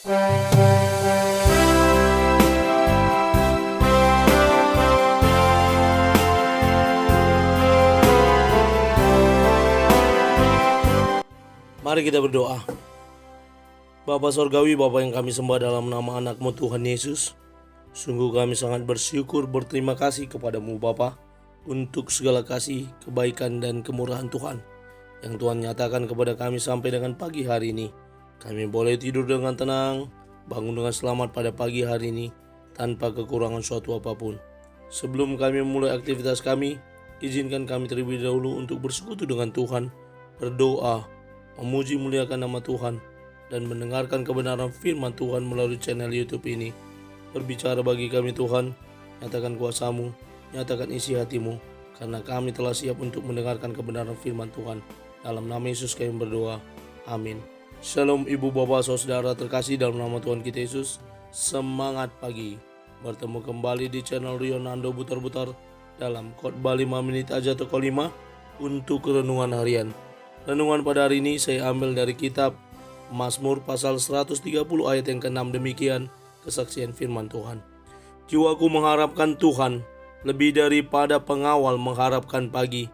Mari kita berdoa. Bapa Sorgawi, Bapa yang kami sembah dalam nama anak-Mu Tuhan Yesus, sungguh kami sangat bersyukur, berterima kasih kepadamu Bapa untuk segala kasih, kebaikan dan kemurahan Tuhan yang Tuhan nyatakan kepada kami sampai dengan pagi hari ini. Kami boleh tidur dengan tenang, bangun dengan selamat pada pagi hari ini tanpa kekurangan suatu apapun. Sebelum kami memulai aktivitas kami, izinkan kami terlebih dahulu untuk bersekutu dengan Tuhan, berdoa, memuji muliakan nama Tuhan, dan mendengarkan kebenaran firman Tuhan melalui channel YouTube ini. Berbicara bagi kami Tuhan, nyatakan kuasa-Mu, nyatakan isi hati-Mu, karena kami telah siap untuk mendengarkan kebenaran firman Tuhan. Dalam nama Yesus kami berdoa, amin. Shalom ibu bapak saudara terkasih dalam nama Tuhan kita Yesus. Semangat pagi, bertemu kembali di channel Rionando Butar-Butar dalam khotbah 5 menit aja toko 5 untuk renungan harian. Renungan pada hari ini saya ambil dari kitab Mazmur pasal 130 ayat yang ke-6, demikian kesaksian firman Tuhan. Jiwaku mengharapkan Tuhan, lebih daripada pengawal mengharapkan pagi,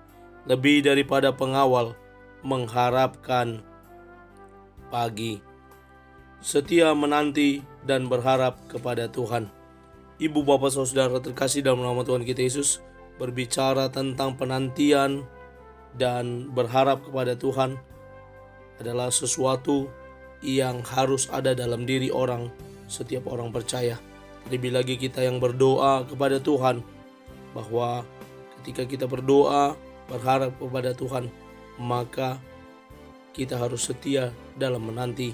lebih daripada pengawal mengharapkan pagi. Setia menanti dan berharap kepada Tuhan. Ibu bapak saudara terkasih dalam nama Tuhan kita Yesus, berbicara tentang penantian dan berharap kepada Tuhan adalah sesuatu yang harus ada dalam diri orang, setiap orang percaya. Lebih lagi kita yang berdoa kepada Tuhan, bahwa ketika kita berdoa berharap kepada Tuhan, maka kita harus setia dalam menanti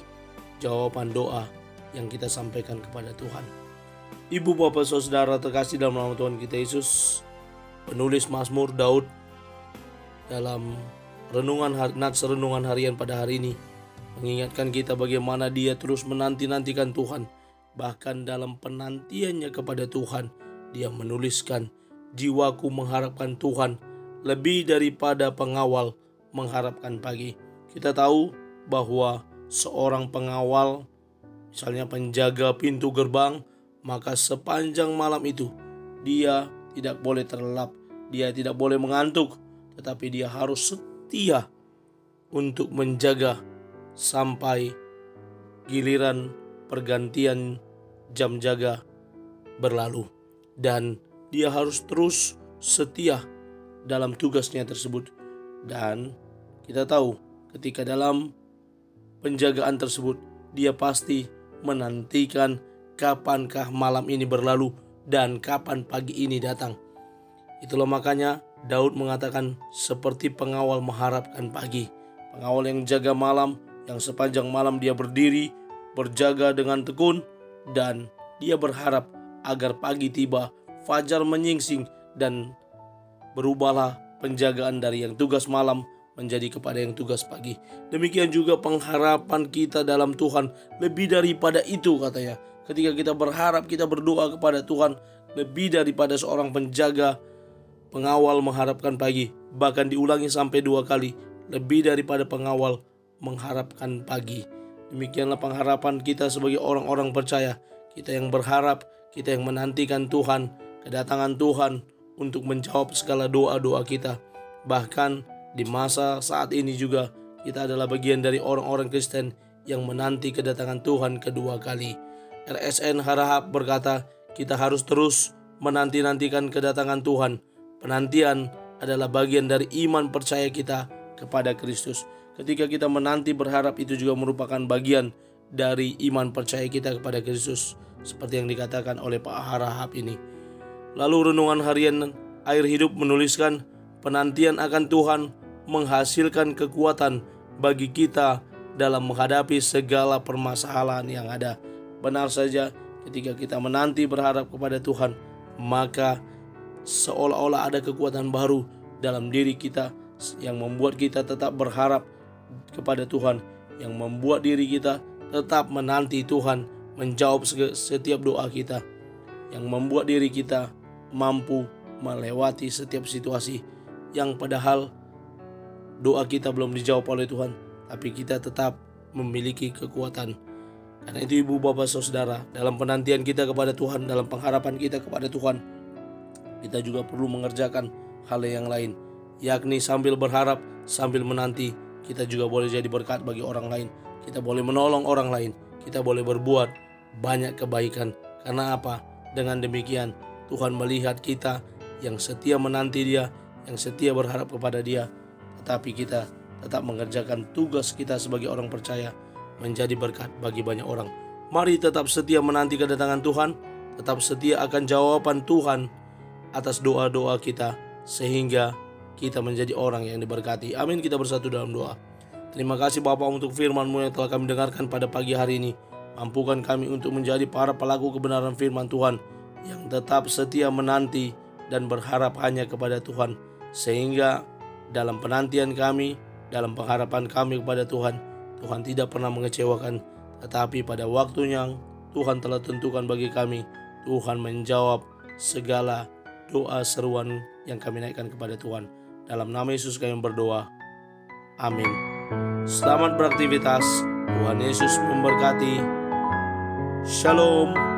jawaban doa yang kita sampaikan kepada Tuhan. Ibu bapak saudara terkasih dalam nama Tuhan kita Yesus, penulis Mazmur Daud dalam nats renungan harian pada hari ini mengingatkan kita bagaimana dia terus menanti-nantikan Tuhan. Bahkan dalam penantiannya kepada Tuhan, dia menuliskan, jiwaku mengharapkan Tuhan lebih daripada pengawal mengharapkan pagi. Kita tahu bahwa seorang pengawal, misalnya penjaga pintu gerbang, maka sepanjang malam itu dia tidak boleh terlelap, dia tidak boleh mengantuk, tetapi dia harus setia untuk menjaga sampai giliran pergantian jam jaga berlalu. Dan dia harus terus setia dalam tugasnya tersebut. Dan kita tahu ketika dalam penjagaan tersebut, dia pasti menantikan kapankah malam ini berlalu dan kapan pagi ini datang. Itulah makanya Daud mengatakan seperti pengawal mengharapkan pagi. Pengawal yang jaga malam, yang sepanjang malam dia berdiri, berjaga dengan tekun, dan dia berharap agar pagi tiba, fajar menyingsing, dan berubahlah penjagaan dari yang tugas malam menjadi kepada yang tugas pagi. Demikian juga pengharapan kita dalam Tuhan, lebih daripada itu katanya. Ketika kita berharap, kita berdoa kepada Tuhan, lebih daripada seorang penjaga, pengawal mengharapkan pagi. Bahkan diulangi sampai 2 kali, lebih daripada pengawal mengharapkan pagi. Demikianlah pengharapan kita sebagai orang-orang percaya. Kita yang berharap, kita yang menantikan Tuhan, kedatangan Tuhan untuk menjawab segala doa-doa kita. Bahkan di masa saat ini juga kita adalah bagian dari orang-orang Kristen yang menanti kedatangan Tuhan kedua kali. RSN Harahap berkata, kita harus terus menanti-nantikan kedatangan Tuhan. Penantian adalah bagian dari iman percaya kita kepada Kristus. Ketika kita menanti berharap, itu juga merupakan bagian dari iman percaya kita kepada Kristus, seperti yang dikatakan oleh Pak Harahap ini. Lalu renungan harian Air Hidup menuliskan, penantian akan Tuhan menghasilkan kekuatan bagi kita dalam menghadapi segala permasalahan yang ada. Benar saja, ketika kita menanti berharap kepada Tuhan, maka seolah-olah ada kekuatan baru dalam diri kita yang membuat kita tetap berharap kepada Tuhan, yang membuat diri kita tetap menanti Tuhan menjawab setiap doa kita, yang membuat diri kita mampu melewati setiap situasi yang padahal doa kita belum dijawab oleh Tuhan, tapi kita tetap memiliki kekuatan. Karena itu ibu bapak saudara, dalam penantian kita kepada Tuhan, dalam pengharapan kita kepada Tuhan, kita juga perlu mengerjakan hal yang lain, yakni sambil berharap, sambil menanti, kita juga boleh jadi berkat bagi orang lain. Kita boleh menolong orang lain, kita boleh berbuat banyak kebaikan. Karena apa? Dengan demikian Tuhan melihat kita yang setia menanti Dia, yang setia berharap kepada Dia, tetapi kita tetap mengerjakan tugas kita sebagai orang percaya, menjadi berkat bagi banyak orang. Mari tetap setia menanti kedatangan Tuhan, tetap setia akan jawaban Tuhan atas doa-doa kita, sehingga kita menjadi orang yang diberkati. Amin. Kita bersatu dalam doa. Terima kasih Bapa untuk firman-Mu yang telah kami dengarkan pada pagi hari ini. Mampukan kami untuk menjadi para pelaku kebenaran firman Tuhan, yang tetap setia menanti dan berharap hanya kepada Tuhan, sehingga dalam penantian kami, dalam pengharapan kami kepada Tuhan, Tuhan tidak pernah mengecewakan. Tetapi pada waktunya yang Tuhan telah tentukan bagi kami, Tuhan menjawab segala doa seruan yang kami naikkan kepada Tuhan. Dalam nama Yesus kami berdoa. Amin. Selamat beraktivitas. Tuhan Yesus memberkati. Shalom.